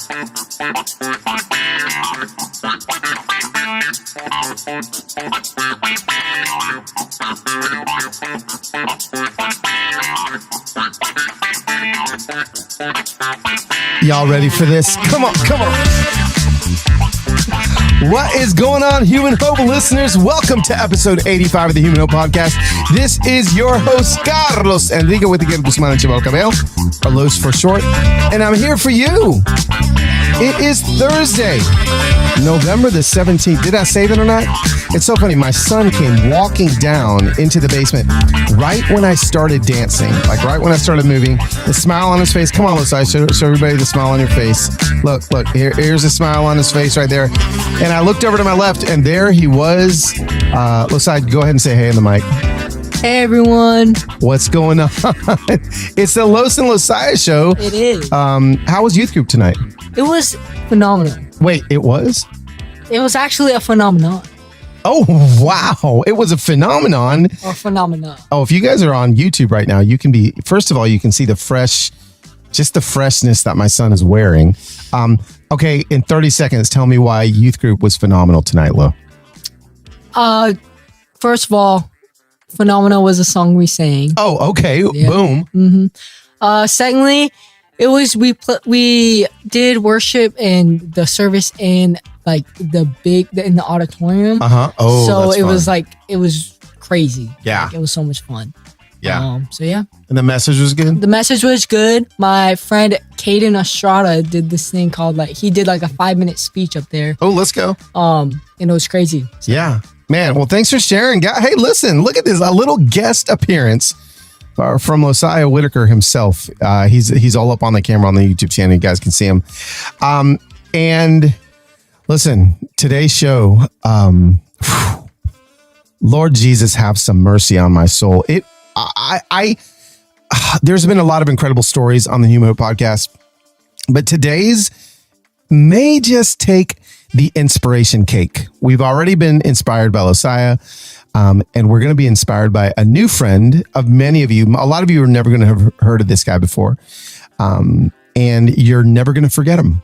Y'all ready for this? Come on, come on. What is going on, Human Hope listeners? Welcome to episode 85 of the Human Hope Podcast. This is your host, Carlos Enrique with the Guzman and Chival Cabello, or Los for short, and I'm here for you. It is Thursday, November the 17th. Did I say that or not? It's so funny. My son came walking down into the basement right when I started dancing, like right when I started moving. The smile on his face. Come on, Losai, show everybody the smile on your face. Look, here's a smile on his face right there. And I looked over to my left, and there he was. Losai, go ahead and say hey in the mic. Hey, everyone. What's going on? It's the Los and Losai show. It is. How was youth group tonight? It was phenomenal. Wait, it was? It was actually a phenomenon. Oh, wow. It was a phenomenon. Or phenomenon. Oh, if you guys are on YouTube right now, you can be, first of all, you can see the freshness that my son is wearing. Okay, in 30 seconds, tell me why youth group was phenomenal tonight, Lo. First of all, phenomenal was a song we sang. Oh, okay. Yeah. Boom. Mm-hmm. Secondly, it was we did worship and the service in like in the auditorium. Oh, so that's it fun. was like it was crazy. Yeah, like, it was so much fun. Yeah. So yeah. And the message was good. The message was good. My friend Caden Estrada did this thing called he did like a 5-minute speech up there. Oh, let's go. And it was crazy. So. Yeah, man. Well, thanks for sharing. Hey, listen, look at this, a little guest appearance. From Losiah Whitaker himself. He's all up on the camera on the YouTube channel. You guys can see him. And listen, today's show, Lord Jesus, have some mercy on my soul. There's been a lot of incredible stories on the Human Hope Podcast, but today's may just take the inspiration cake. We've already been inspired by Losiah. And we're going to be inspired by a new friend of many of you. A lot of you are never going to have heard of this guy before. And you're never going to forget him.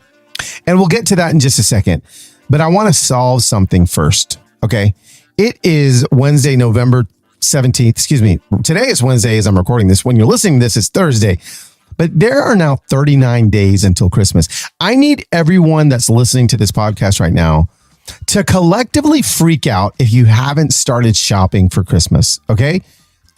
And we'll get to that in just a second. But I want to solve something first. Okay. It is Wednesday, November 17th. Excuse me. Today is Wednesday as I'm recording this. When you're listening to this, it's Thursday. But there are now 39 days until Christmas. I need everyone that's listening to this podcast right now to collectively freak out if you haven't started shopping for Christmas, okay?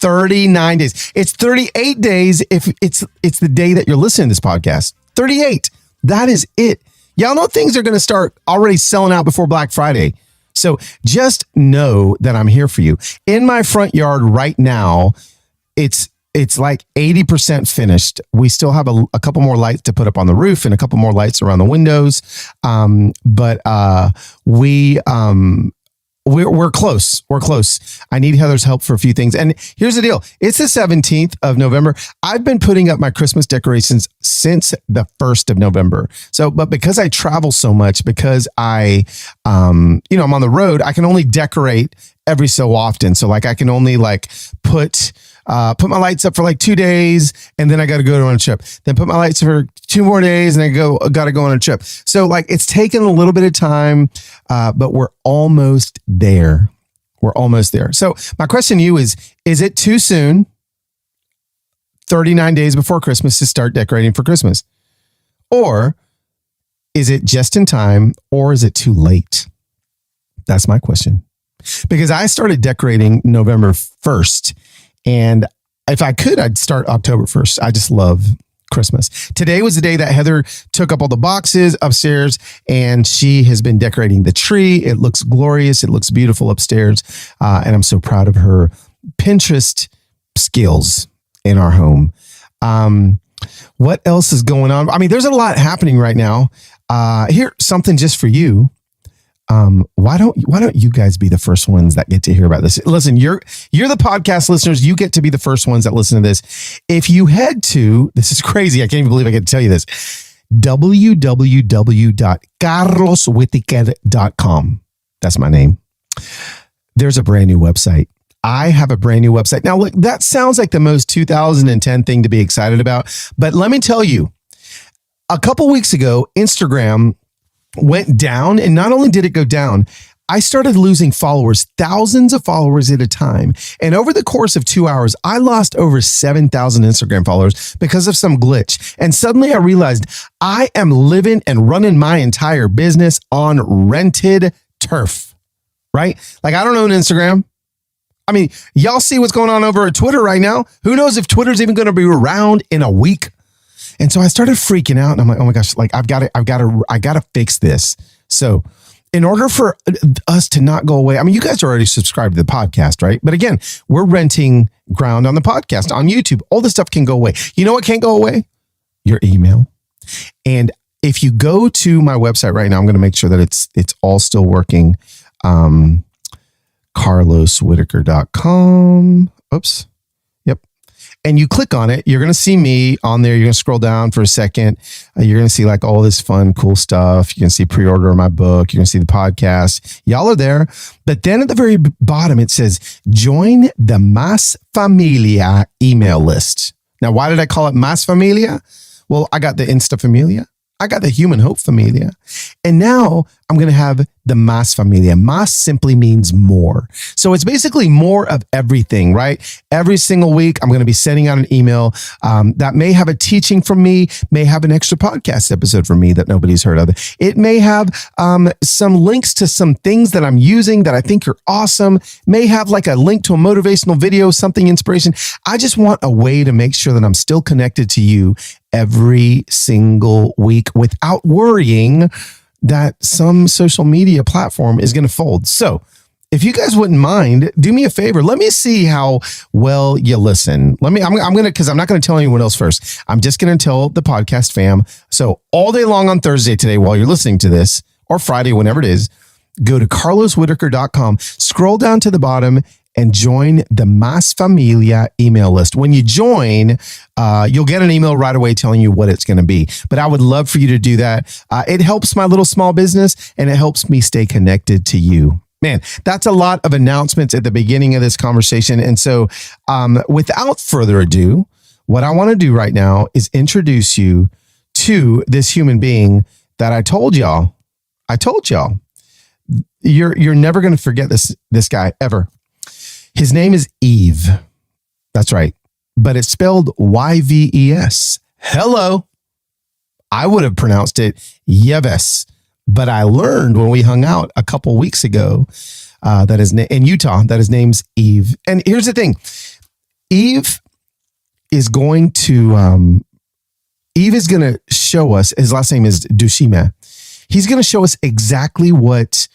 39 days. It's 38 days if it's the day that you're listening to this podcast. 38. That is it. Y'all know things are going to start already selling out before Black Friday. So just know that I'm here for you. In my front yard right now, it's like 80% finished. We still have a couple more lights to put up on the roof and a couple more lights around the windows. But we're close. We're close. I need Heather's help for a few things. And here's the deal. It's the 17th of November. I've been putting up my Christmas decorations since the 1st of November. But because I travel so much, because I'm on the road, I can only decorate every so often. So I can only put my lights up for 2 days, and then I got to go on a trip. Then put my lights for 2 more days, and I got to go on a trip. So it's taken a little bit of time, but we're almost there. We're almost there. So my question to you is it too soon, 39 days before Christmas, to start decorating for Christmas? Or is it just in time, or is it too late? That's my question. Because I started decorating November 1st. And if I could, I'd start October 1st. I just love Christmas. Today was the day that Heather took up all the boxes upstairs, and she has been decorating the tree. It looks glorious. It looks beautiful upstairs. And I'm so proud of her Pinterest skills in our home. What else is going on? I mean, there's a lot happening right now. Here's something just for you. Why don't you guys be the first ones that get to hear about this? Listen, you're the podcast listeners. You get to be the first ones that listen to this. If you head to, this is crazy. I can't even believe I get to tell you this. www.carloswhitaker.com. That's my name. There's a brand new website. I have a brand new website. Now, look, that sounds like the most 2010 thing to be excited about. But let me tell you, A couple weeks ago, Instagram went down, and not only did it go down, I started losing followers, thousands of followers at a time. And over the course of 2 hours, I lost over 7,000 Instagram followers because of some glitch. And suddenly I realized I am living and running my entire business on rented turf, right? Like, I don't own Instagram. I mean, y'all see what's going on over at Twitter right now. Who knows if Twitter's even going to be around in a week? And so I started freaking out, and I'm like, oh my gosh, like I gotta fix this. So in order for us to not go away, I mean, you guys are already subscribed to the podcast, right? But again, we're renting ground on the podcast, on YouTube. All this stuff can go away. You know what can't go away? Your email. And if you go to my website right now, I'm going to make sure that it's all still working. carloswhitaker.com. Oops. Yep. And you click on it, you're going to see me on there. You're going to scroll down for a second. You're going to see like all this fun, cool stuff. You can see pre-order of my book. You're going to see the podcast. Y'all are there. But then at the very bottom, it says, join the Mas Familia email list. Now, why did I call it Mas Familia? Well, I got the Insta Familia. I got the Human Hope Familia. And now I'm going to have the Mas Familia. Mas simply means more. So it's basically more of everything, right? Every single week, I'm going to be sending out an email that may have a teaching from me, may have an extra podcast episode from me that nobody's heard of. It may have some links to some things that I'm using that I think are awesome, may have like a link to a motivational video, something inspiration. I just want a way to make sure that I'm still connected to you every single week without worrying that some social media platform is going to fold. So if you guys wouldn't mind, do me a favor. Let me see how well you listen. I'm going to, because I'm not going to tell anyone else first. I'm just going to tell the podcast fam. So all day long on Thursday today, while you're listening to this, or Friday, whenever it is, go to carloswhitaker.com, scroll down to the bottom, and join the Mas Familia email list. When you join, you'll get an email right away telling you what it's going to be. But I would love for you to do that. It helps my little small business, and it helps me stay connected to you. Man, that's a lot of announcements at the beginning of this conversation. And so without further ado, what I want to do right now is introduce you to this human being that I told y'all. You're never going to forget this guy ever. His name is Yves. That's right. But it's spelled Yves. Hello. I would have pronounced it Yves. But I learned when we hung out a couple weeks ago that in Utah, that his name's Yves. And here's the thing. Yves is going to show us, his last name is Dushime. He's going to show us exactly what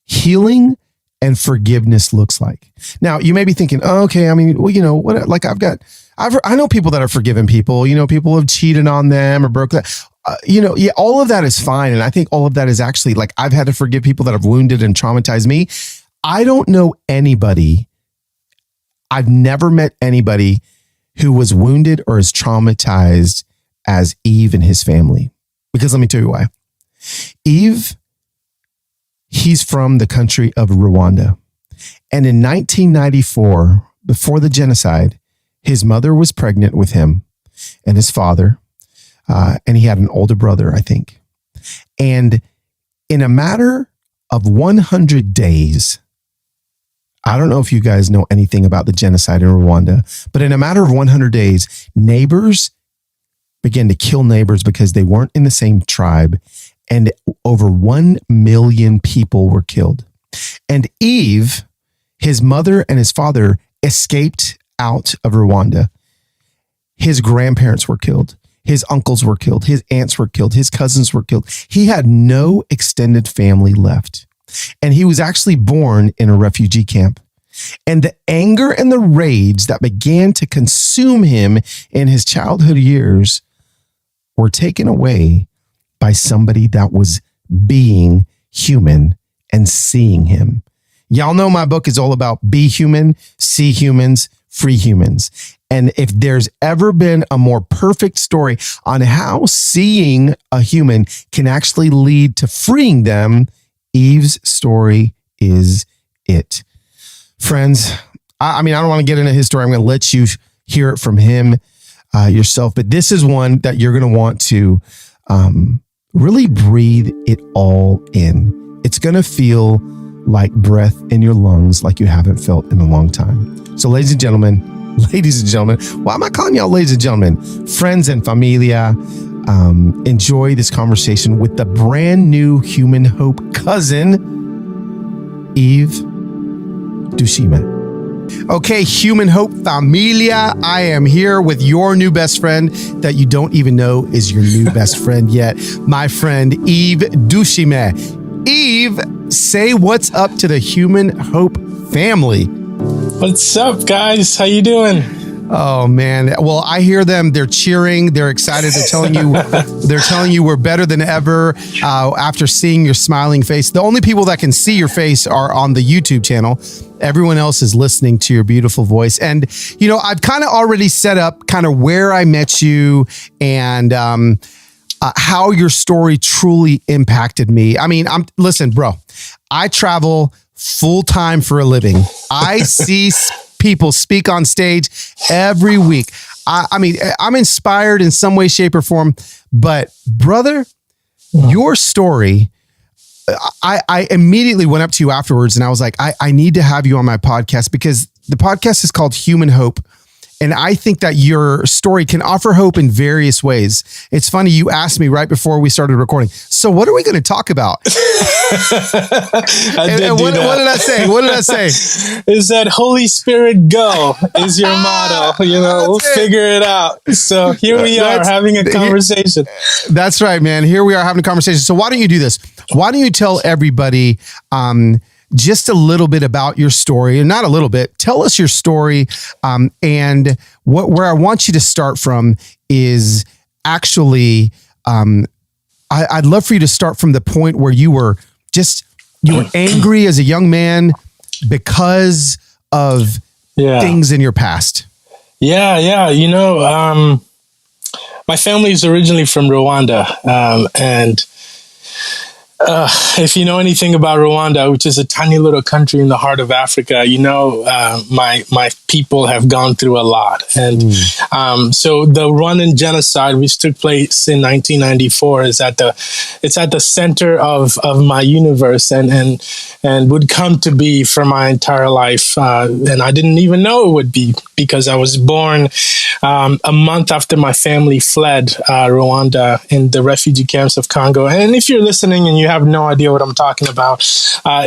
healing and forgiveness looks like. Now, you may be thinking, oh, okay, I mean, well, you know, what, like I know people that are forgiven people, you know, people have cheated on them or broke that, yeah, all of that is fine. And I think all of that is actually like, I've had to forgive people that have wounded and traumatized me. I don't know anybody. I've never met anybody who was wounded or as traumatized as Yves and his family. Because let me tell you why. Yves, he's from the country of Rwanda. And in 1994, before the genocide, his mother was pregnant with him and his father. And he had an older brother, I think. And in a matter of 100 days, I don't know if you guys know anything about the genocide in Rwanda, but in a matter of 100 days, neighbors began to kill neighbors because they weren't in the same tribe. And over 1 million people were killed. And Yves, his mother and his father escaped out of Rwanda. His grandparents were killed. His uncles were killed. His aunts were killed. His cousins were killed. He had no extended family left. And he was actually born in a refugee camp. And the anger and the rage that began to consume him in his childhood years were taken away by somebody that was being human and seeing him. Y'all know my book is all about be human, see humans, free humans. And if there's ever been a more perfect story on how seeing a human can actually lead to freeing them, Yves' story is it. Friends, I mean, I don't want to get into his story. I'm going to let you hear it from him yourself. But this is one that you're going to want to really breathe it all in. It's going to feel like breath in your lungs like you haven't felt in a long time. So ladies and gentlemen, why am I calling y'all ladies and gentlemen? Friends and familia, enjoy this conversation with the brand new Human Hope cousin, Yves Dushime. Okay, Human Hope familia, I am here with your new best friend that you don't even know is your new best friend yet, my friend Yves Dushime. Yves, say what's up to the Human Hope family. What's up, guys? How you doing? Oh man. Well, I hear them. They're cheering. They're excited. They're telling you we're better than ever after seeing your smiling face. The only people that can see your face are on the YouTube channel. Everyone else is listening to your beautiful voice. And, you know, I've kind of already set up kind of where I met you and how your story truly impacted me. I mean, listen, bro, I travel full time for a living. I see people speak on stage every week. I mean, I'm inspired in some way, shape, or form. But brother, your story, I immediately went up to you afterwards and I was like, I need to have you on my podcast because the podcast is called Human Hope. And I think that your story can offer hope in various ways. It's funny, you asked me right before we started recording, so what are we going to talk about? What did I say? What did I say? Is that Holy Spirit go is your motto. You know, we'll figure it out. So here we are having a conversation. That's right, man. Here we are having a conversation. So why don't you do this? Why don't you tell everybody just a little bit about your story, and not a little bit, tell us your story. And where I want you to start from is actually, I'd love for you to start from the point where you were angry as a young man because of things in your past. Yeah. You know, my family is originally from Rwanda. And if you know anything about Rwanda, which is a tiny little country in the heart of Africa, you know, my people have gone through a lot. And so the Rwandan Genocide, which took place in 1994, it's at the center of my universe and would come to be for my entire life. And I didn't even know it would be because I was born a month after my family fled Rwanda in the refugee camps of Congo. And if you're listening and you have no idea what I'm talking about,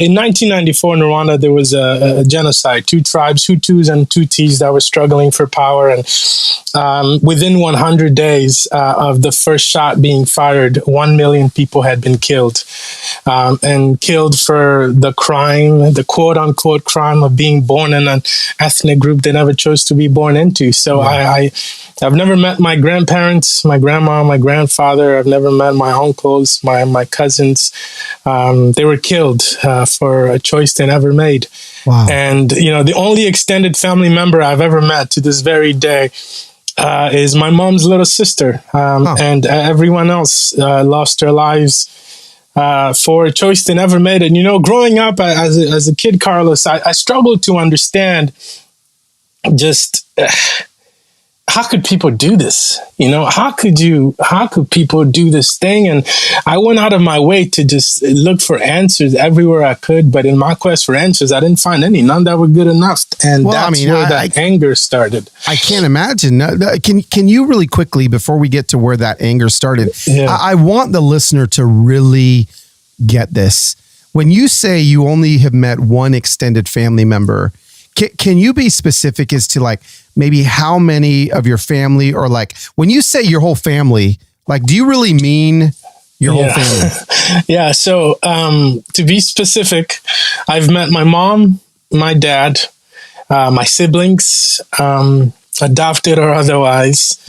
in 1994 in Rwanda, there was a genocide, two tribes, Hutus and Tutsis, that were struggling for power. And within 100 days of the first shot being fired, 1 million people had been killed, and killed for the crime, the quote unquote crime of being born in an ethnic group they never chose to be born into. So I've never met my grandparents, my grandma, my grandfather. I've never met my uncles, my cousins. They were killed for a choice they never made. Wow. And, you know, the only extended family member I've ever met to this very day is my mom's little sister. And everyone else lost their lives for a choice they never made. And, you know, growing up as a kid, Carlos, I struggled to understand just how could people do this? You know, how could people do this thing? And I went out of my way to just look for answers everywhere I could. But in my quest for answers, I didn't find any, none that were good enough. And where that anger started. I can't imagine. Can you really quickly, before we get to where that anger started, I want the listener to really get this. When you say you only have met one extended family member, can you be specific as to like maybe how many of your family, or like when you say your whole family, like do you really mean your whole family? Yeah. So to be specific, I've met my mom, my dad, my siblings, adopted or otherwise,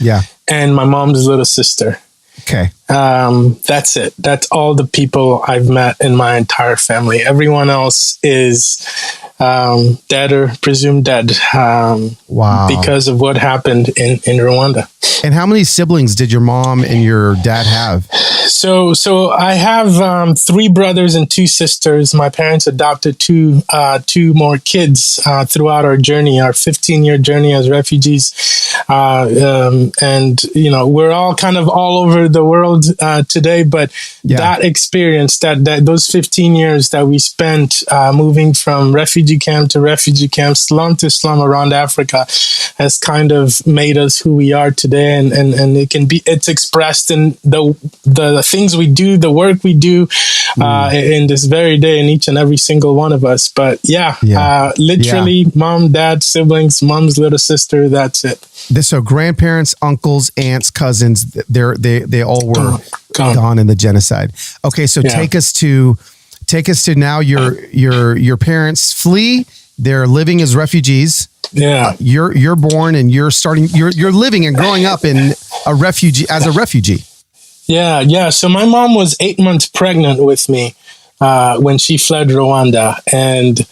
and my mom's little sister. Okay. That's it. That's all the people I've met in my entire family. Everyone else is dead or presumed dead. Wow. Because of what happened in Rwanda. And how many siblings did your mom and your dad have? So I have three brothers and two sisters. My parents adopted two more kids throughout our journey, our 15-year journey as refugees, and we're all kind of all over the world today. But that experience, that those 15 years that we spent moving from refugee camp to refugee camp, slum to slum around Africa, has kind of made us who we are today, and it's expressed in the things we do, the work we do in this very day, in each and every single one of us. But literally, mom, dad, siblings, mom's little sister. That's it. So grandparents, uncles, aunts, cousins, they all were gone in the genocide. Okay, so take us to now. Your parents flee. They're living as refugees. Yeah, you're born and you're living and growing up as a refugee. Yeah. So my mom was 8 months pregnant with me when she fled Rwanda, and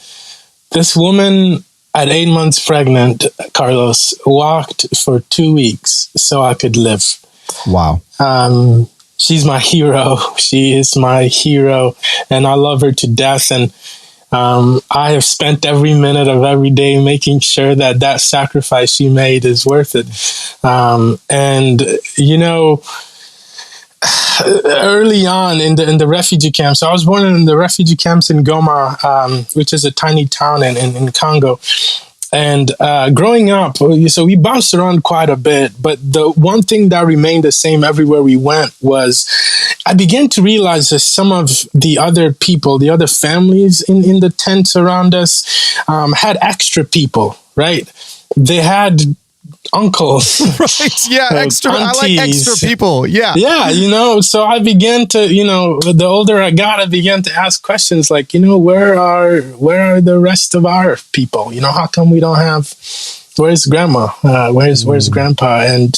this woman at 8 months pregnant, Carlos, walked for 2 weeks so I could live. Wow. She's my hero. She is my hero, and I love her to death. And I have spent every minute of every day making sure that sacrifice she made is worth it. Early on in the refugee camps, I was born in the refugee camps in Goma, which is a tiny town in Congo. And growing up, so we bounced around quite a bit, but the one thing that remained the same everywhere we went was I began to realize that some of the other people, the other families in the tents around us had extra people, right? They had uncles, right? Yeah, extra. Aunties. I like extra people. Yeah. So I began to, the older I got, I began to ask questions like, where are the rest of our people? How come we don't have? Where's grandma? Where's grandpa? And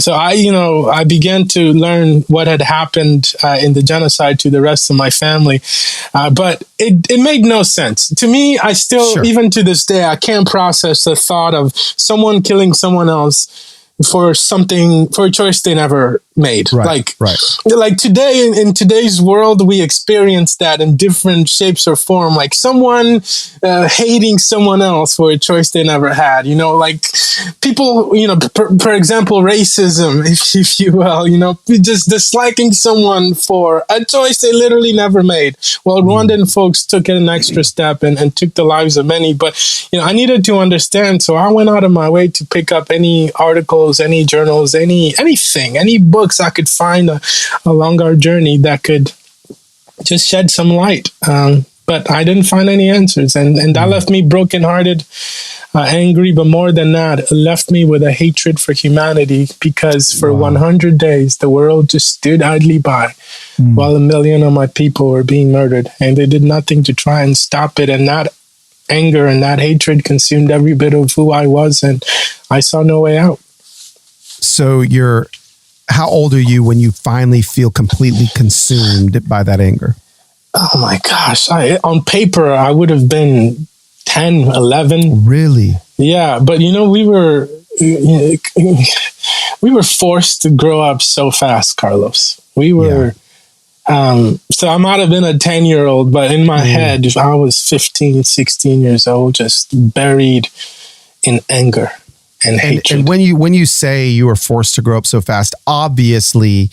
so I began to learn what had happened in the genocide to the rest of my family, but it made no sense to me. I still, even to this day, I can't process the thought of someone killing someone else for a choice they never made. Like today, in today's world, we experience that in different shapes or form, like someone hating someone else for a choice they never had, like people, for example, racism, if you will, just disliking someone for a choice they literally never made. Well, Rwandan folks took an extra step and took the lives of many, but I needed to understand, so I went out of my way to pick up any articles, any journals, anything, any books I could find along our journey that could just shed some light. But I didn't find any answers. And that left me brokenhearted, angry, but more than that, it left me with a hatred for humanity, because for 100 days, the world just stood idly by while 1 million of my people were being murdered. And they did nothing to try and stop it. And that anger and that hatred consumed every bit of who I was. And I saw no way out. So how old are you when you finally feel completely consumed by that anger? Oh my gosh. On paper, I would have been 10, 11. Really? Yeah. But we were forced to grow up so fast, Carlos. We were, so I might have been a 10-year-old, but in my head, I was 15, 16 years old, just buried in anger. And hatred. And when you say you were forced to grow up so fast, obviously,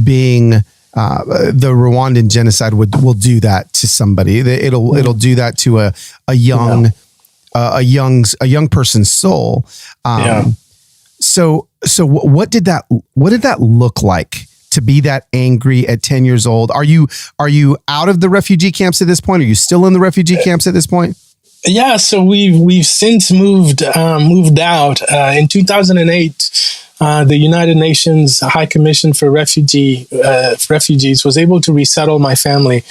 being the Rwandan genocide will do that to somebody. It'll do that to a young person's soul. So what did that look like to be that angry at 10 years old? Are you out of the refugee camps at this point? Are you still in the refugee camps at this point? Yeah, so we've since moved out. In 2008, the United Nations High Commission for Refugees was able to resettle my family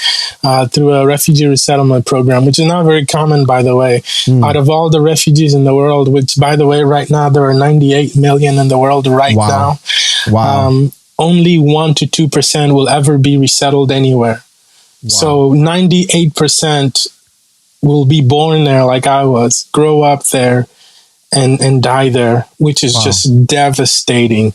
through a refugee resettlement program, which is not very common, by the way. Out of all the refugees in the world, which, by the way, right now there are 98 million in the world now. Wow. Only 1 to 2% will ever be resettled anywhere. Wow. So 98% will be born there like I was, grow up there, and die there, which is just devastating.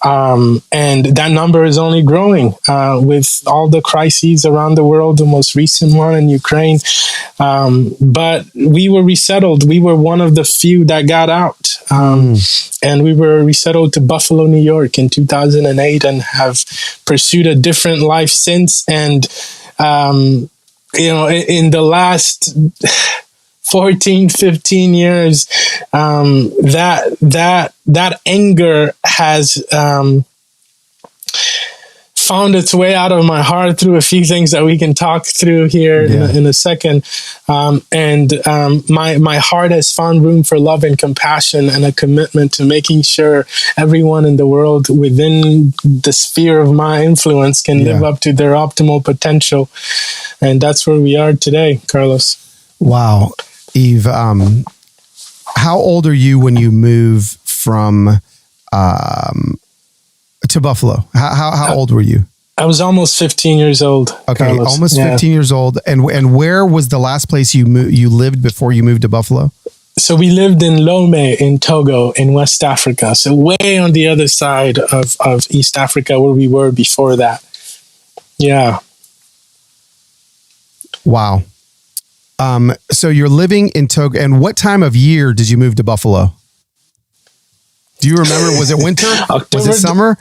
And that number is only growing with all the crises around the world, the most recent one in Ukraine. But we were resettled. We were one of the few that got out. And we were resettled to Buffalo, New York in 2008 and have pursued a different life since. And, in the last 14, 15 years, that anger has found its way out of my heart through a few things that we can talk through here in a second. My heart has found room for love and compassion and a commitment to making sure everyone in the world within the sphere of my influence can live up to their optimal potential. And that's where we are today, Carlos. Wow. Yves, how old are you when you move from to Buffalo? How old were you? I was almost 15 years old. Okay, Carlos. almost 15 years old. And where was the last place you lived before you moved to Buffalo? So we lived in Lome in Togo in West Africa. So way on the other side of East Africa where we were before that. Yeah. Wow. So you're living in Togo, and what time of year did you move to Buffalo? Do you remember? Was it winter? Was it summer?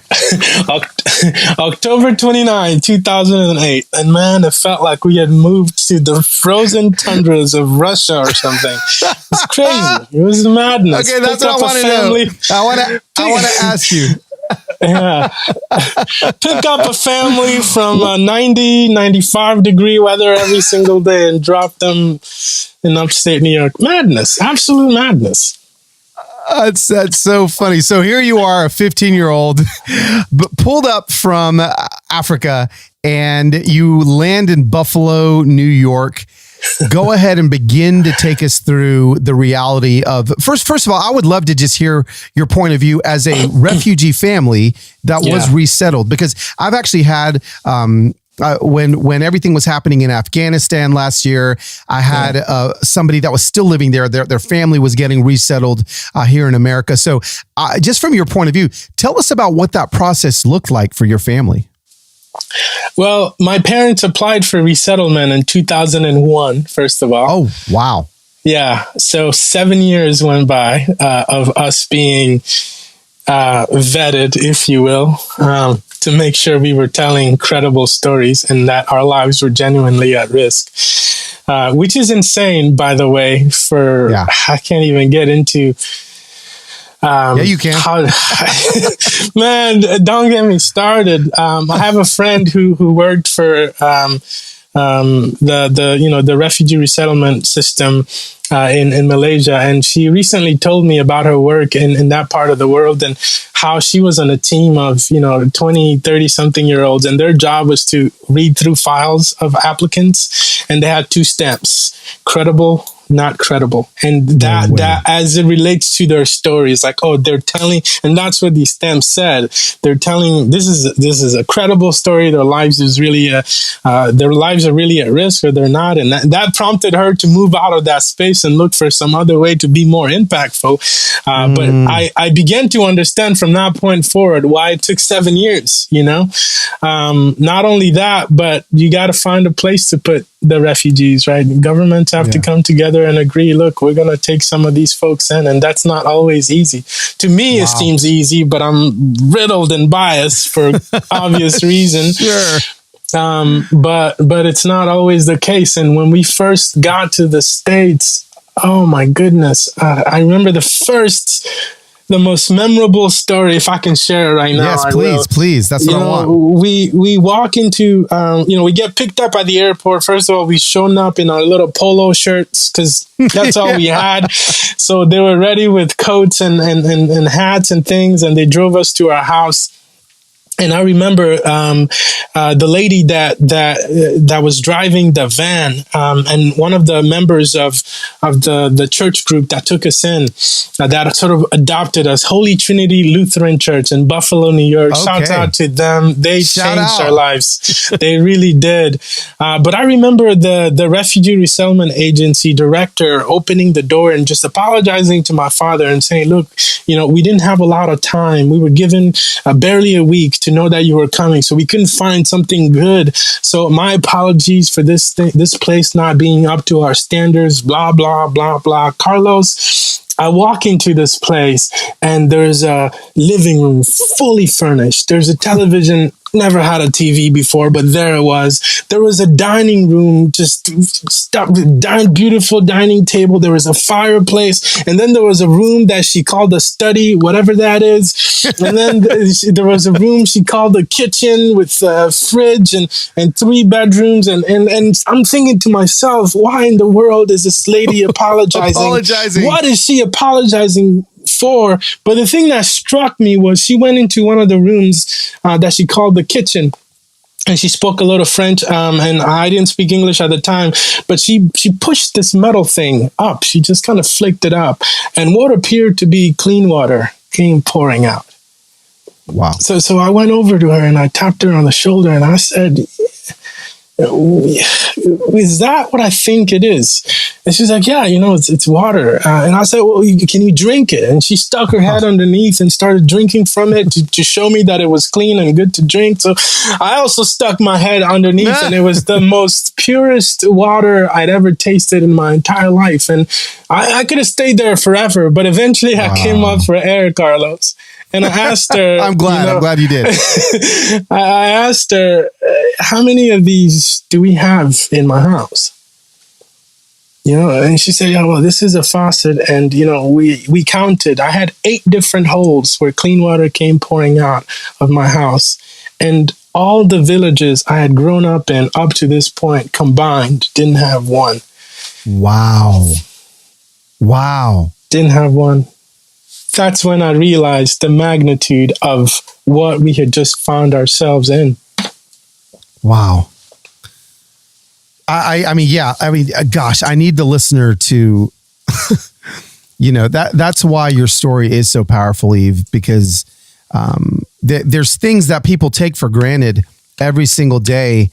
October 29, 2008. And man, it felt like we had moved to the frozen tundras of Russia or something. It's crazy. It was madness. Okay, that's what I want to know. I want to ask you. Yeah. Pick up a family from 90, 95 degree weather every single day and drop them in upstate New York. Madness. Absolute madness. That's so funny. So here you are, a 15-year-old, pulled up from Africa, and you land in Buffalo, New York. Go ahead and begin to take us through the reality of first of all, I would love to just hear your point of view as a refugee family that was resettled, because I've actually had when everything was happening in Afghanistan last year, I had somebody that was still living there. Their family was getting resettled here in America. So just from your point of view, tell us about what that process looked like for your family. Well, my parents applied for resettlement in 2001, first of all. Oh, wow. Yeah. So 7 years went by of us being vetted, if you will, to make sure we were telling credible stories and that our lives were genuinely at risk, which is insane, by the way, I can't even get into... yeah, you can. Man, don't get me started. I have a friend who worked for the refugee resettlement system in Malaysia, and she recently told me about her work in that part of the world and how she was on a team of 20, 30 something year olds, and their job was to read through files of applicants, and they had two stamps: credible, not credible. And that as it relates to their stories, like, oh, they're telling, and that's what these stamps said. They're telling this is a credible story. Their lives are really at risk, or they're not. And that prompted her to move out of that space and look for some other way to be more impactful. But I began to understand from that point forward why it took 7 years, not only that, but you got to find a place to put the refugees, right? Governments have to come together and agree, look, we're going to take some of these folks in. And that's not always easy. To me, it seems easy, but I'm riddled and biased for obvious reasons. Sure. But it's not always the case. And when we first got to the States, oh my goodness, I remember the most memorable story, if I can share it right now. Yes, please. That's what I want. We walk into, we get picked up at the airport. First of all, we shown up in our little polo shirts because that's all we had. So they were ready with coats and hats and things, and they drove us to our house. And I remember the lady that was driving the van, and one of the members of the church group that took us in, that sort of adopted us, Holy Trinity Lutheran Church in Buffalo, New York. Okay. Shout out to them. They Shout changed out. our lives. They really did. But I remember the Refugee Resettlement Agency director opening the door and just apologizing to my father and saying, look, we didn't have a lot of time. We were given barely a week to know that you were coming, so we couldn't find something good. So my apologies for this place not being up to our standards, blah, blah, blah, blah. Carlos, I walk into this place and there's a living room fully furnished. There's a television. Never had a TV before, but there it was. There was a dining room, beautiful dining table. There was a fireplace, and then there was a room that she called a study, whatever that is. And then there was a room she called a kitchen with a fridge and 3 bedrooms. And I'm thinking to myself, why in the world is this lady apologizing? What is she apologizing for? But the thing that struck me was she went into one of the rooms that she called the kitchen, and she spoke a little French, and I didn't speak English at the time, but she pushed this metal thing up. She just kind of flicked it up, and what appeared to be clean water came pouring out. Wow. So I went over to her and I tapped her on the shoulder and I said, is that what I think it is? And she's like, yeah, it's water. And I said, well, can you drink it? And she stuck her head underneath and started drinking from it to show me that it was clean and good to drink. So I also stuck my head underneath, and it was the most purest water I'd ever tasted in my entire life. And I could have stayed there forever, but eventually I came up for air, Carlos. And I asked her, I'm glad you did. I asked her, how many of these do we have in my house? And she said, yeah, well, this is a faucet. And, we counted. I had 8 different holes where clean water came pouring out of my house. And all the villages I had grown up in up to this point combined didn't have one. Wow. Didn't have one. That's when I realized the magnitude of what we had just found ourselves in. Wow. Gosh, I need the listener to, that's why your story is so powerful, Yves, because there's things that people take for granted every single day.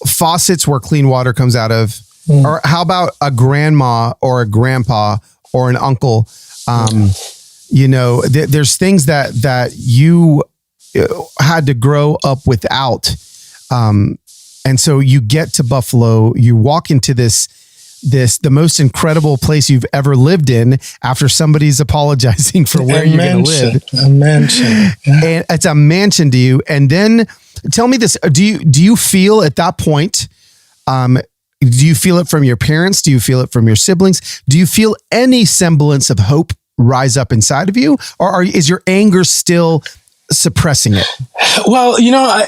Faucets where clean water comes out of, or how about a grandma or a grandpa or an uncle? There's things that you had to grow up without. And so you get to Buffalo, you walk into the most incredible place you've ever lived in after somebody's apologizing for where you're going to live. A mansion. Yeah. And it's a mansion to you. And then tell me this, do you feel at that point, do you feel it from your parents? Do you feel it from your siblings? Do you feel any semblance of hope rise up inside of you? Or is your anger still suppressing it? Well,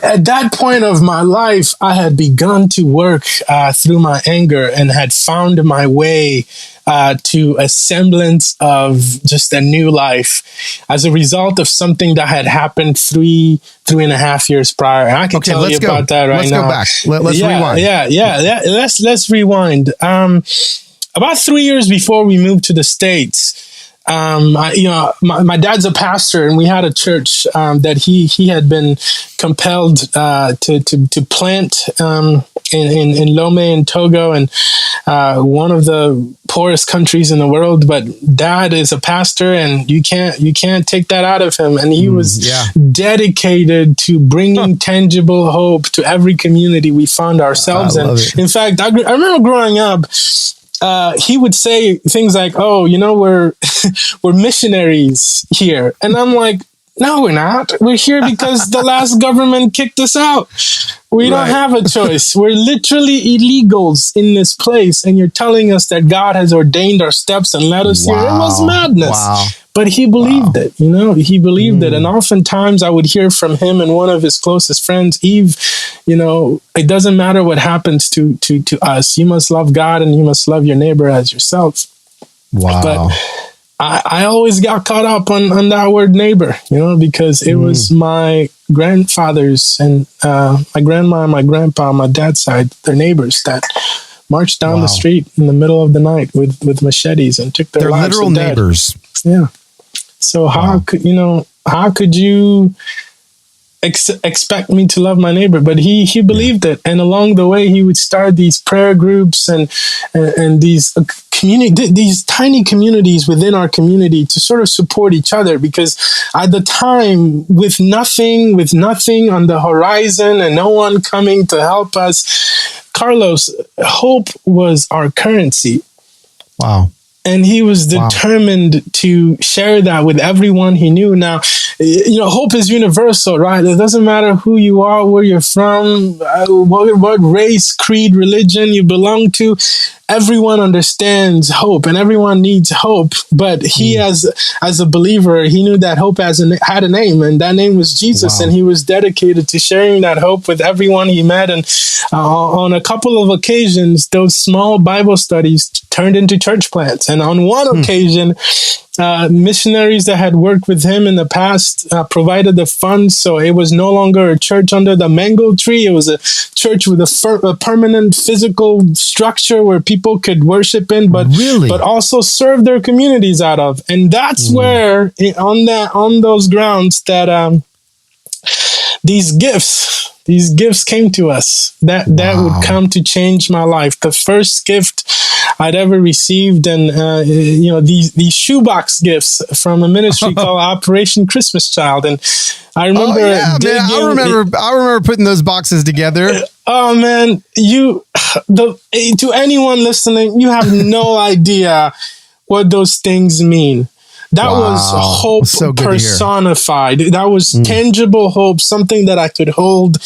at that point of my life, I had begun to work through my anger and had found my way to a semblance of just a new life as a result of something that had happened 3.5 years prior. And I can tell you about that right now. Let's go back. Let's rewind. Yeah. Let's rewind. About 3 years before we moved to the States, my dad's a pastor, and we had a church that he had been compelled to plant in Lome in Togo, and one of the poorest countries in the world. But Dad is a pastor, and you can't take that out of him. And he was dedicated to bringing tangible hope to every community we found ourselves in. In fact, I remember growing up. He would say things like, "Oh, we're missionaries here," and I'm like, "No, we're not. We're here because the last government kicked us out. We don't have a choice. We're literally illegals in this place, and you're telling us that God has ordained our steps and led us here." It was madness. Wow. But he believed it, he believed it. And oftentimes I would hear from him and one of his closest friends, Yves, it doesn't matter what happens to us. You must love God and you must love your neighbor as yourself. Wow. But I always got caught up on that word neighbor, because it was my grandfathers and my grandma and my grandpa on my dad's side, their neighbors that marched down the street in the middle of the night with machetes and took their lives. They're literal neighbors. Yeah. So how could you expect me to love my neighbor? But he believed it, and along the way he would start these prayer groups and these these tiny communities within our community to sort of support each other, because at the time, with nothing on the horizon and no one coming to help us, Carlos, hope was our currency. Wow. And he was determined to share that with everyone he knew. Now, hope is universal, right? It doesn't matter who you are, where you're from, what race, creed, religion you belong to. Everyone understands hope and everyone needs hope. But he, as a believer, he knew that hope had a name, and that name was Jesus. And he was dedicated to sharing that hope with everyone he met. And on a couple of occasions, those small Bible studies turned into church plants. And on one occasion, missionaries that had worked with him in the past provided the funds, so it was no longer a church under the mango tree. It was a church with a permanent physical structure where people could worship in, but also serve their communities out of. And that's where, on those grounds, that these gifts came to us that would come to change my life. The first gift I'd ever received, and these shoebox gifts from a ministry called Operation Christmas Child. And I remember, I remember putting those boxes together. Oh man, to anyone listening, you have no idea what those things mean. That was hope personified. That was tangible hope, something that I could hold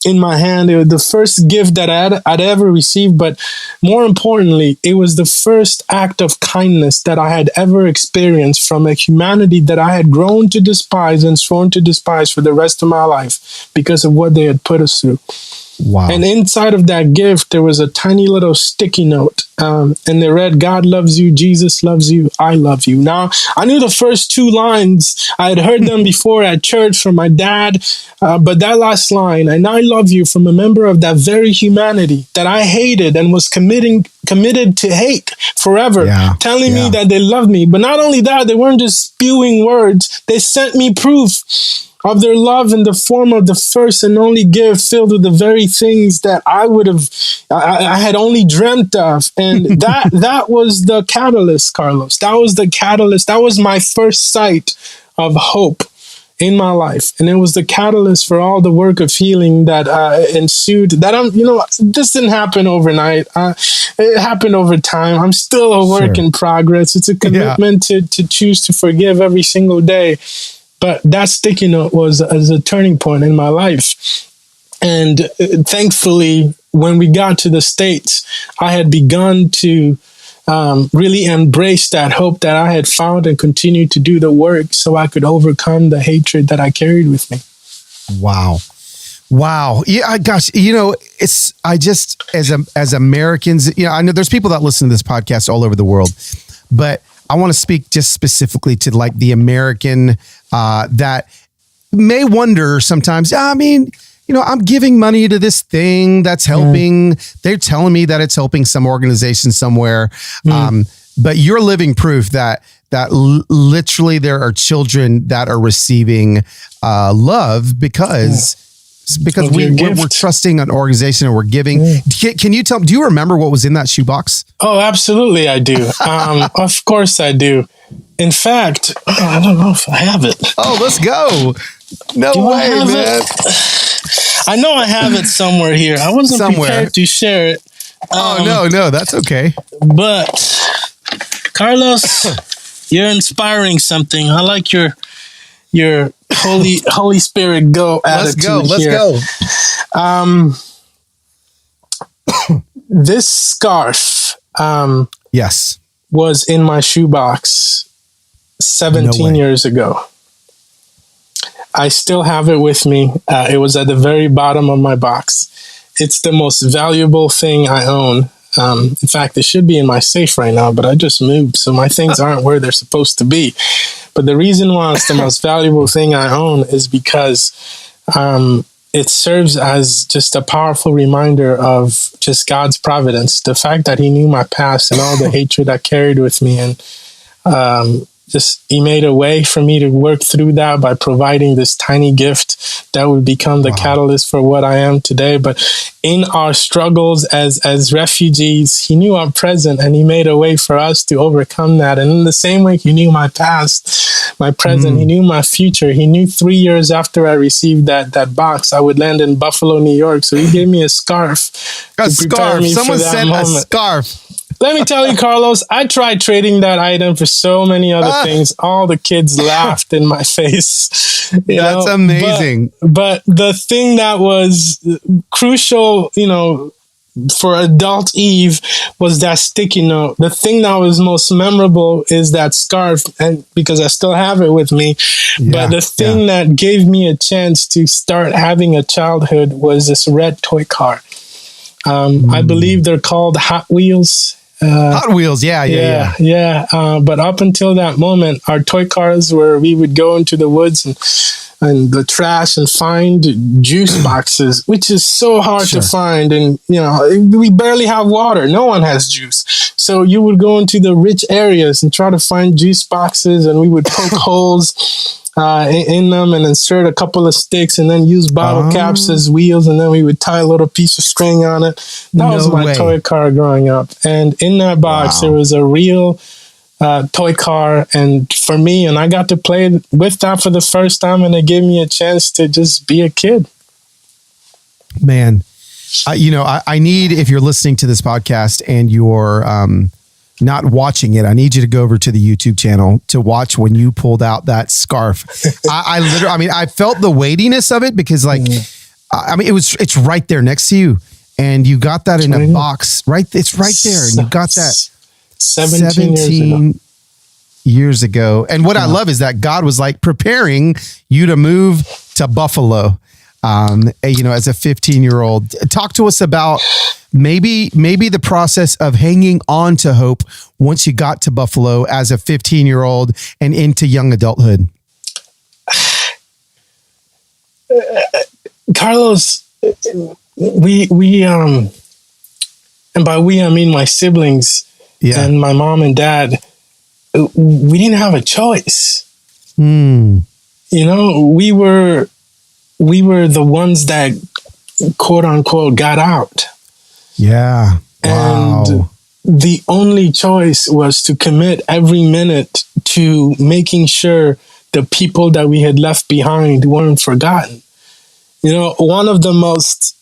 in my hand. It was the first gift that I'd ever received, but more importantly, it was the first act of kindness that I had ever experienced from a humanity that I had grown to despise and sworn to despise for the rest of my life because of what they had put us through. Wow. And inside of that gift, there was a tiny little sticky note. And they read, "God loves you, Jesus loves you, I love you." Now, I knew the first two lines. I had heard them before at church from my dad. But that last line, "and I love you," from a member of that very humanity that I hated and was committed to hate forever, telling me that they loved me. But not only that, they weren't just spewing words. They sent me proof of their love in the form of the first and only gift filled with the very things that I had only dreamt of. And that was the catalyst, Carlos. That was the catalyst. That was my first sight of hope in my life. And it was the catalyst for all the work of healing that ensued. This didn't happen overnight. It happened over time. I'm still a work in progress. It's a commitment to choose to forgive every single day. But that sticky note was a turning point in my life. And thankfully, when we got to the States, I had begun to really embrace that hope that I had found and continued to do the work so I could overcome the hatred that I carried with me. Wow. Yeah, gosh, as Americans, I know there's people that listen to this podcast all over the world, but I want to speak just specifically to like the American that may wonder sometimes, I'm giving money to this thing that's helping. They're telling me that it's helping some organization somewhere. But you're living proof that literally there are children that are receiving love because we're trusting an organization and we're giving. Can you do you remember what was in that shoebox? Oh, absolutely. I do. Of course I do. In fact, I don't know if I have it. Oh, let's go. No way, man. I know I have it somewhere here. I wasn't prepared to share it. No, that's okay. But Carlos, you're inspiring something. I like your Holy Spirit go attitude. Let's go. This scarf was in my shoebox 17 years ago. I still have it with me. It was at the very bottom of my box. It's the most valuable thing I own. In fact, it should be in my safe right now, but I just moved, so my things aren't where they're supposed to be. But the reason why it's the most valuable thing I own is because it serves as just a powerful reminder of just God's providence. The fact that he knew my past and all the hatred I carried with me, and just he made a way for me to work through that by providing this tiny gift that would become the catalyst for what I am today. But in our struggles as refugees, he knew our present, and he made a way for us to overcome that. And in the same way he knew my past, my present, he knew my future. He knew 3 years after I received that box, I would land in Buffalo, New York. So he gave me a scarf. A scarf. Someone said a scarf. Let me tell you, Carlos, I tried trading that item for so many other things. All the kids laughed in my face. That's amazing. But the thing that was crucial, for adult Eve was that sticky note. The thing that was most memorable is that scarf, and because I still have it with me. But the thing that gave me a chance to start having a childhood was this red toy car. I believe they're called Hot Wheels. Hot Wheels, yeah. But up until that moment, our toy cars were, we would go into the woods and the trash and find juice boxes, which is so hard to find. And, we barely have water. No one has juice. So you would go into the rich areas and try to find juice boxes, and we would poke holes in them and insert a couple of sticks and then use bottle caps as wheels, and then we would tie a little piece of string on it. That was my toy car growing up. And in that box, there was a real toy car, and for me, and I got to play with that for the first time, and it gave me a chance to just be a kid. Man, I need, if you're listening to this podcast and you're not watching it, I need you to go over to the YouTube channel to watch when you pulled out that scarf. I felt the weightiness of it because it's right there next to you, and you got that in a box, right? It's right there. And you got that 17 years ago. And what I love is that God was like preparing you to move to Buffalo, as a 15-year-old. Talk to us about maybe the process of hanging on to hope once you got to Buffalo as a 15-year-old and into young adulthood. Carlos, we and by we I mean my siblings and my mom and dad. We didn't have a choice. We were the ones that, quote unquote, got out. Yeah. And the only choice was to commit every minute to making sure the people that we had left behind weren't forgotten. One of the most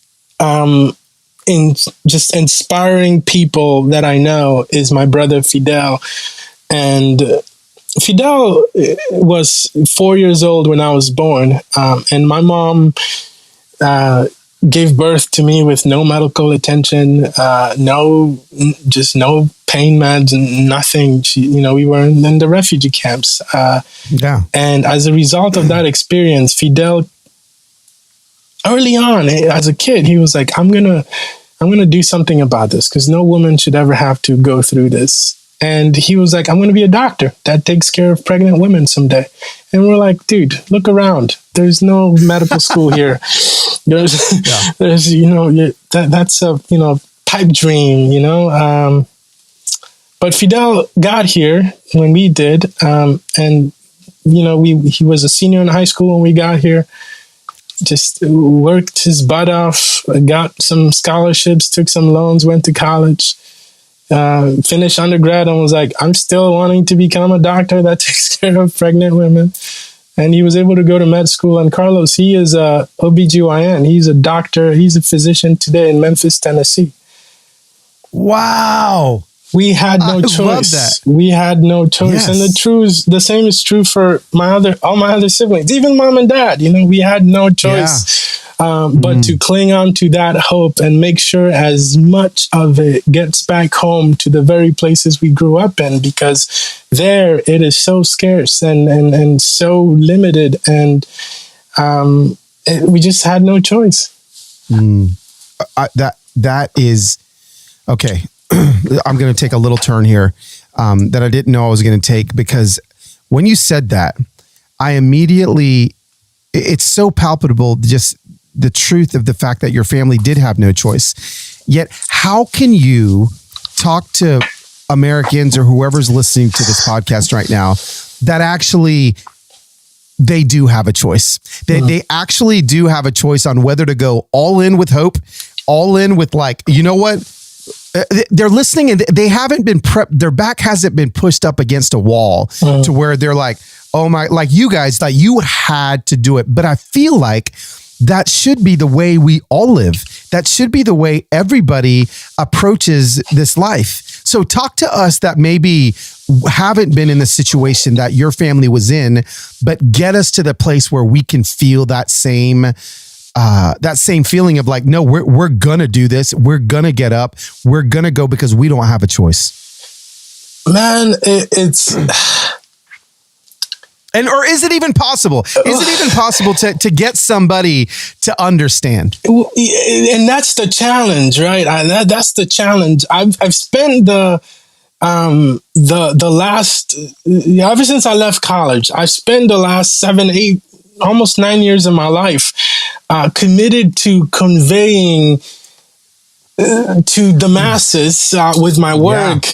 just inspiring people that I know is my brother Fidel. And Fidel was 4 years old when I was born, and my mom gave birth to me with no medical attention, no pain meds, and nothing. We were in the refugee camps, and as a result of that experience, Fidel, early on as a kid, he was like, "I'm gonna do something about this because no woman should ever have to go through this." And he was like, "I'm going to be a doctor that takes care of pregnant women someday." And we're like, "Dude, look around. There's no medical school here. There's that's a, pipe dream, But Fidel got here when we did. And, he was a senior in high school when we got here. Just worked his butt off, got some scholarships, took some loans, went to college. Finished undergrad and was like, "I'm still wanting to become a doctor that takes care of pregnant women." And he was able to go to med school. And Carlos, he is a OBGYN. He's a doctor. He's a physician today in Memphis, Tennessee. Wow. We had no choice. Love that. We had no choice. Yes. And the same is true for all my other siblings, even mom and dad. We had no choice. But to cling on to that hope and make sure as much of it gets back home to the very places we grew up in, because there it is so scarce and so limited, and we just had no choice. That is okay. I'm going to take a little turn here that I didn't know I was going to take, because when you said that, I immediately, it's so palpable, just the truth of the fact that your family did have no choice. Yet, how can you talk to Americans or whoever's listening to this podcast right now that actually they do have a choice? They actually do have a choice on whether to go all in with hope, all in with like, you know what? They're listening and they haven't been prepped. Their back hasn't been pushed up against a wall to where they're like, oh my, like you guys, like you had to do it. But I feel like that should be the way we all live. That should be the way everybody approaches this life. So talk to us that maybe haven't been in the situation that your family was in, but get us to the place where we can feel that same feeling of like, no, we're gonna do this. We're gonna get up. We're gonna go because we don't have a choice. Man, it's or is it even possible? Is it even possible to get somebody to understand? And that's the challenge, right? That's the challenge. I've spent the last, ever since I left college, I've spent the last 7, 8, almost 9 years of my life committed to conveying to the masses with my work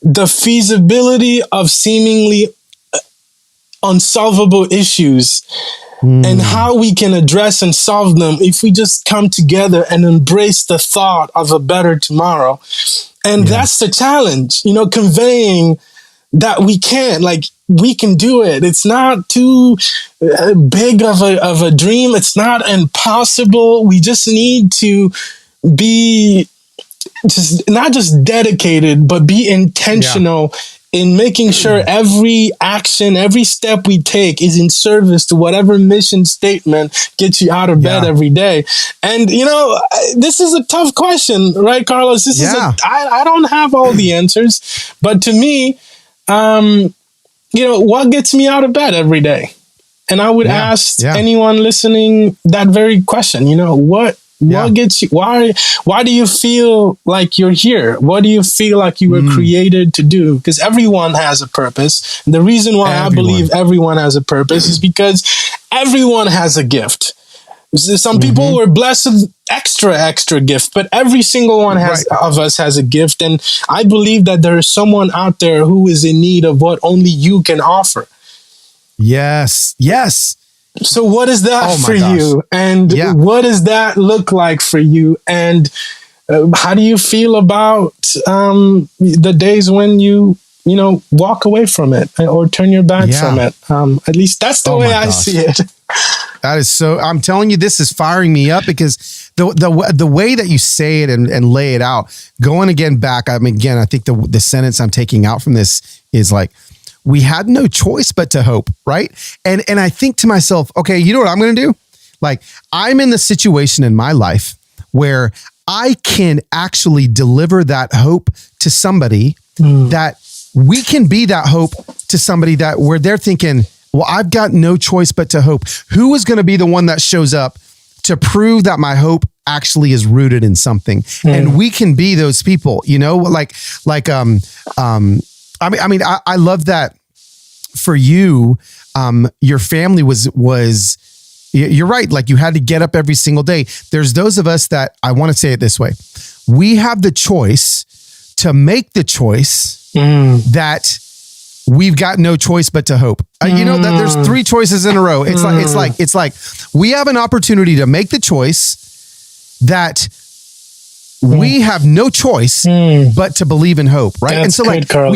the feasibility of seemingly unsolvable issues and how we can address and solve them if we just come together and embrace the thought of a better tomorrow. And that's the challenge, conveying that we can, we can do it. It's not too big of a dream. It's not impossible. We just need to be not just dedicated, but be intentional in making sure every action, every step we take is in service to whatever mission statement gets you out of bed every day. And, this is a tough question, right, Carlos? This is I don't have all the answers, but to me, what gets me out of bed every day? And I would ask anyone listening that very question, what gets you, why do you feel like you're here? What do you feel like you were created to do? Because everyone has a purpose. And the reason why I believe everyone has a purpose is because everyone has a gift. Some people were blessed with extra gift, but every single one of us has a gift. And I believe that there is someone out there who is in need of what only you can offer. Yes. So what is that for you? And what does that look like for you? And how do you feel about the days when you walk away from it or turn your back from it? At least that's the way I see it. That is so, I'm telling you, this is firing me up because the way that you say it and lay it out, going again back, I think the sentence I'm taking out from this is like, we had no choice but to hope, right? And I think to myself, okay, you know what I'm going to do? Like, I'm in the situation in my life where I can actually deliver that hope to somebody, that we can be that hope to somebody that where they're thinking, well, I've got no choice but to hope. Who is going to be the one that shows up to prove that my hope actually is rooted in something? And we can be those people, I love that for you. Your family was, you're right. Like, you had to get up every single day. There's those of us that, I want to say it this way. We have the choice to make the choice that we've got no choice but to hope. That there's 3 choices in a row. It's like we have an opportunity to make the choice that we have no choice but to believe in hope, right? That's and so, good, Carlos.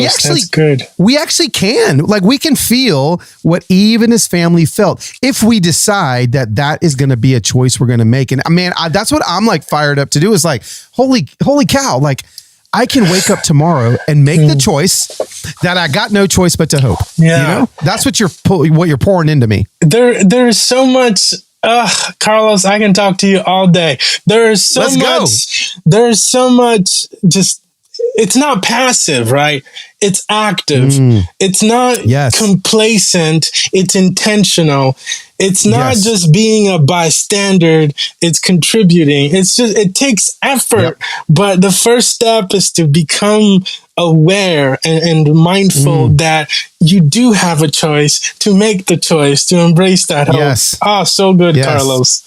we actually can, we can feel what Yves and his family felt if we decide that is going to be a choice we're going to make. And man, that's what I'm fired up to do, is holy cow, I can wake up tomorrow and make the choice that I got no choice but to hope. Yeah, that's what you're pouring into me. There is so much. Carlos, I can talk to you all day. There is so much just it's not passive, right? It's active. It's not complacent. It's intentional. It's not just being a bystander. It's contributing. It's just, it takes effort, but the first step is to become aware and mindful that you do have a choice, to make the choice, to embrace that hope. Oh, so good, Carlos.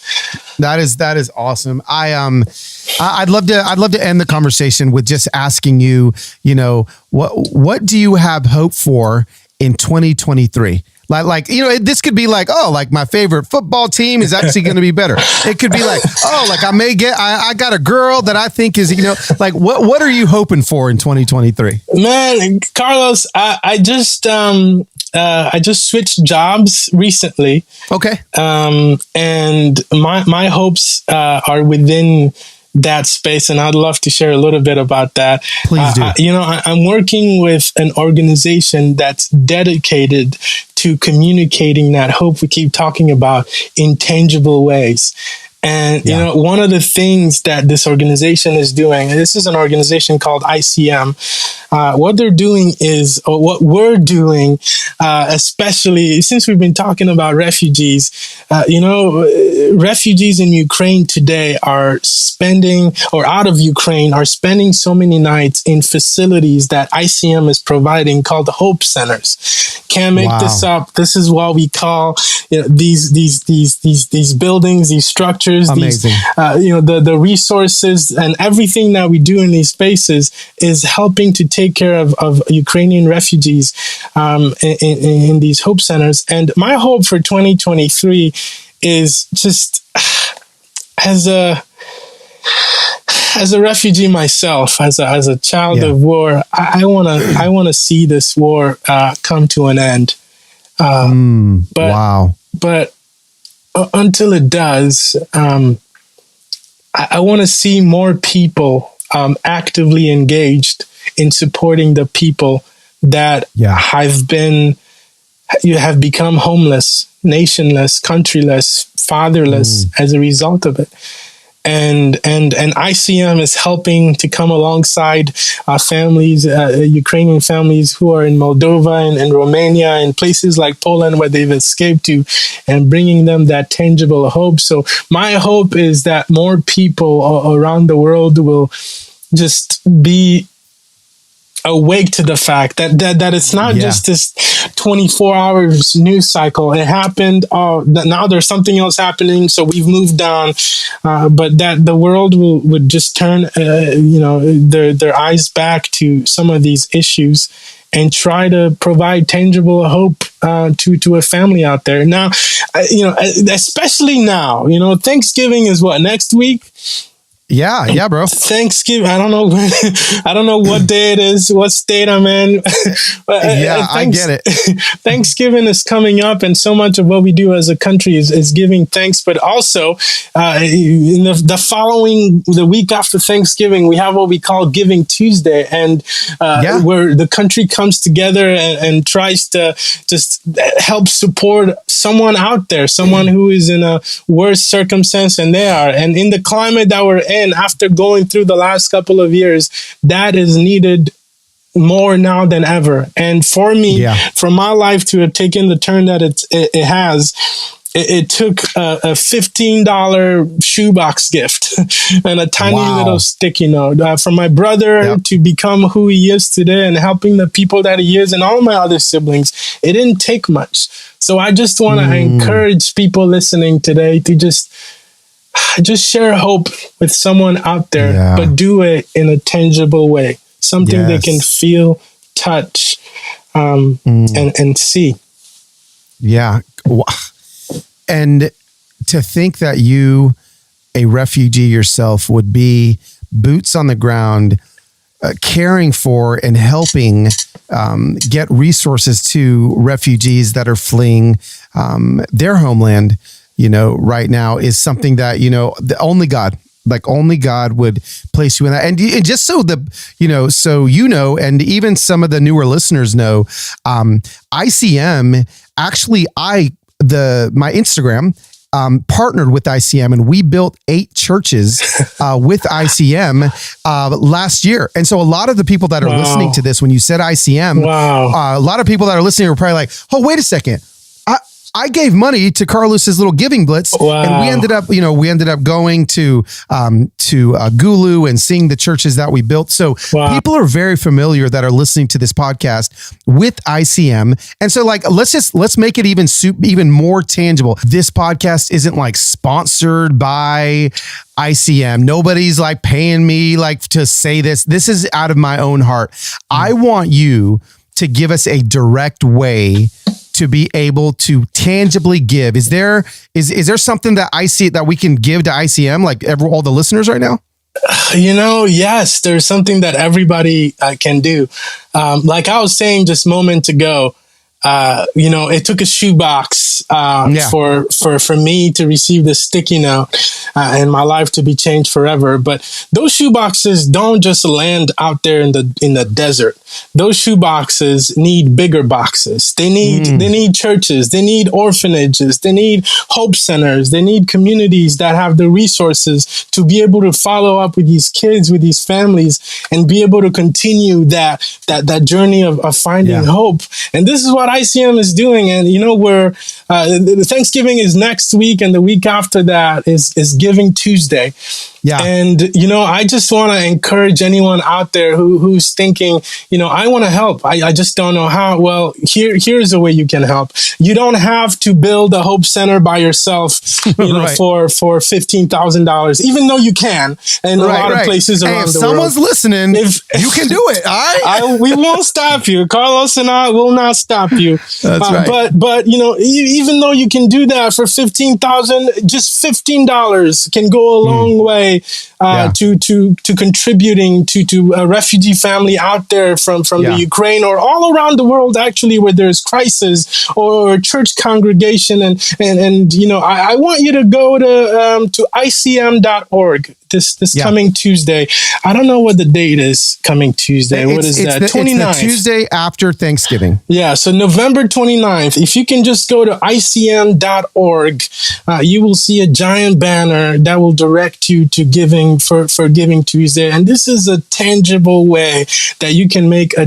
That is awesome. I'd love to end the conversation with just asking you, what do you have hope for in 2023? Like, this could be like, oh, like my favorite football team is actually going to be better. It could be like, oh, like I got a girl that I think is, like what are you hoping for in 2023? Man, Carlos, I just switched jobs recently. Okay. And my hopes are within that space, and I'd love to share a little bit about that. Please do. I'm working with an organization that's dedicated to communicating that hope we keep talking about in tangible ways. And, one of the things that this organization is doing, and this is an organization called ICM, what they're doing is, or what we're doing, especially since we've been talking about refugees, refugees in Ukraine today are spending so many nights in facilities that ICM is providing called the Hope Centers. Can't make this up. This is what we call these buildings, these structures. Amazing. The resources and everything that we do in these spaces is helping to take care of Ukrainian refugees in these hope centers. And my hope for 2023 is just as a refugee myself, as a child of war, I want to see this war come to an end. But until it does, I want to see more people actively engaged in supporting the people that have become homeless, nationless, countryless, fatherless as a result of it. And ICM is helping to come alongside families, Ukrainian families who are in Moldova and Romania and places like Poland where they've escaped to, and bringing them that tangible hope. So my hope is that more people around the world will just be awake to the fact that it's not just this 24 hours news cycle. It happened. Now there's something else happening. So we've moved on. But that the world would just turn, their eyes back to some of these issues and try to provide tangible hope to a family out there. Now, especially now, Thanksgiving is what, next week? Yeah, bro. Thanksgiving. I don't know what day it is, what state I'm in. But I get it. Thanksgiving is coming up, and so much of what we do as a country is giving thanks. But also, in the week after Thanksgiving, we have what we call Giving Tuesday, and where the country comes together and tries to just help support someone out there, someone who is in a worse circumstance than they are, and in the climate that we're in. After going through the last couple of years, that is needed more now than ever. And for me, for my life to have taken the turn that it has, it took a $15 shoebox gift and a tiny little sticky note from my brother to become who he is today and helping the people that he is and all my other siblings. It didn't take much. So I just want to encourage people listening today to just share hope with someone out there, but do it in a tangible way, something they can feel, touch, and see. Yeah. And to think that you, a refugee yourself, would be boots on the ground, caring for and helping get resources to refugees that are fleeing their homeland, right now is something that, only God would place you in that. And just so and even some of the newer listeners know, ICM, actually, my Instagram partnered with ICM, and we built 8 churches with ICM last year. And so a lot of the people that are listening to this, when you said ICM, a lot of people that are listening are probably like, oh, wait a second. I gave money to Carlos's little giving blitz, and we ended up going to Gulu and seeing the churches that we built. So people are very familiar that are listening to this podcast with ICM. And so like, let's make it even more tangible. This podcast isn't like sponsored by ICM. Nobody's like paying me like to say this. This is out of my own heart. I want you to give us a direct way to be able to tangibly give. Is there something that I see that we can give to ICM, like all the listeners right now? Yes, there's something that everybody can do. Like I was saying just a moment ago, it took a shoebox for me to receive the sticky note and my life to be changed forever. But those shoeboxes don't just land out there in the desert. Those shoeboxes need bigger boxes. They need churches. They need orphanages. They need hope centers. They need communities that have the resources to be able to follow up with these kids, with these families, and be able to continue that journey of finding hope. And this is what ICM is doing. And we're Thanksgiving is next week, and the week after that is Giving Tuesday. Yeah. And, I just want to encourage anyone out there who's thinking, I want to help. I just don't know how. Well, here's a way you can help. You don't have to build a Hope Center by yourself, right, for $15,000, even though you can. And a lot of places around the world. If someone's listening, you can do it. All right. We won't stop you. Carlos and I will not stop you. That's right. But even though you can do that for $15,000, just $15 can go a long way to contributing to a refugee family out there from the Ukraine or all around the world, actually, where there's crisis, or church congregation. And I want you to go to icm.org this coming Tuesday. I don't know what the date is coming Tuesday. What is that? 29th. It's the Tuesday after Thanksgiving. Yeah. So November 29th, if you can just go to icm.org, you will see a giant banner that will direct you to giving for Giving Tuesday. And this is a tangible way that you can make a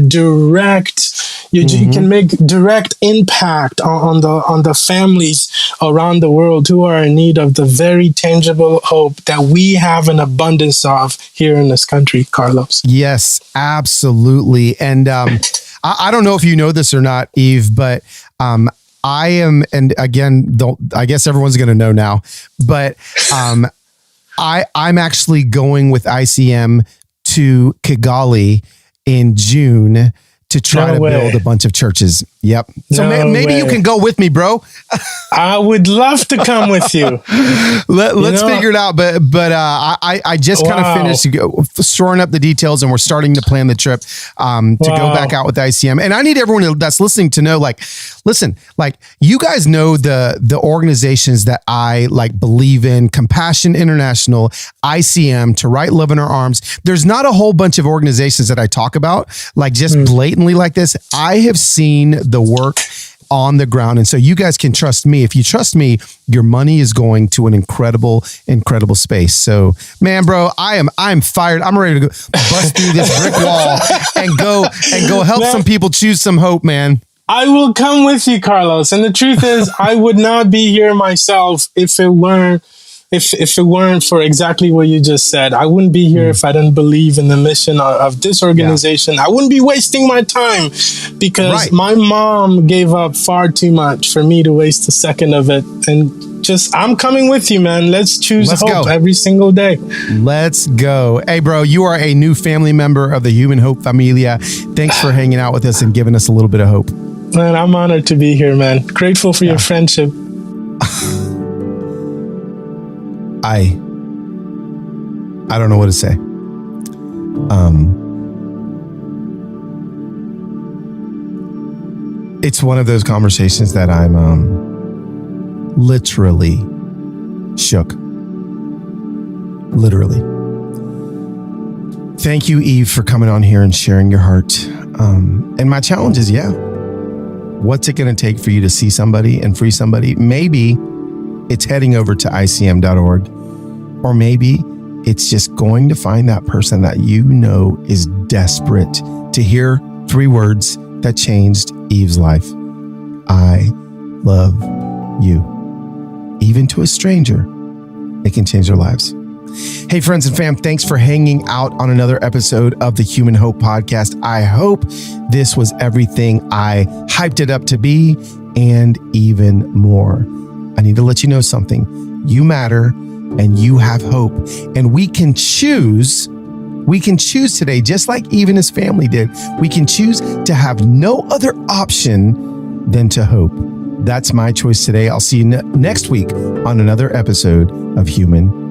you can make direct impact on the families around the world who are in need of the very tangible hope that we have an abundance of here in this country, Carlos. Yes, absolutely. And I don't know if you know this or not, Yves, but I am, and again, I guess everyone's going to know now, but I'm actually going with ICM to Kigali in June to try to build a bunch of churches. Yep. So maybe you can go with me, bro. I would love to come with you. Let's figure it out. But I just kind of finished storing up the details, and we're starting to plan the trip to go back out with ICM. And I need everyone that's listening to know, listen, you guys know the organizations that I believe in: Compassion International, ICM, To Right Love in Our Arms. There's not a whole bunch of organizations that I talk about just blatantly like this. I have seen the work on the ground. And so you guys can trust me. If you trust me, your money is going to an incredible space. So, man, bro, I'm fired. I'm ready to go bust through this brick wall and go help some people choose some hope, man. I will come with you, Carlos. And the truth is, I would not be here myself if it weren't for exactly what you just said. I wouldn't be here if I didn't believe in the mission of this organization. I wouldn't be wasting my time, because my mom gave up far too much for me to waste a second of it. And I'm coming with you, man. Let's choose hope every single day. Let's go. Hey, bro, you are a new family member of the Human Hope Familia. Thanks for hanging out with us and giving us a little bit of hope. Man, I'm honored to be here, man. Grateful for your friendship. I don't know what to say. It's one of those conversations that I'm literally shook. Literally. Thank you, Yves, for coming on here and sharing your heart. And my challenge is, what's it going to take for you to see somebody and free somebody? Maybe it's heading over to ICM.org. Or maybe it's just going to find that person that you know is desperate to hear 3 words that changed Yves' life. I love you. Even to a stranger, it can change their lives. Hey, friends and fam, thanks for hanging out on another episode of the Human Hope Podcast. I hope this was everything I hyped it up to be and even more. I need to let you know something. You matter and you have hope. And we can choose today, just like even his family did. We can choose to have no other option than to hope. That's my choice today. I'll see you next week on another episode of Human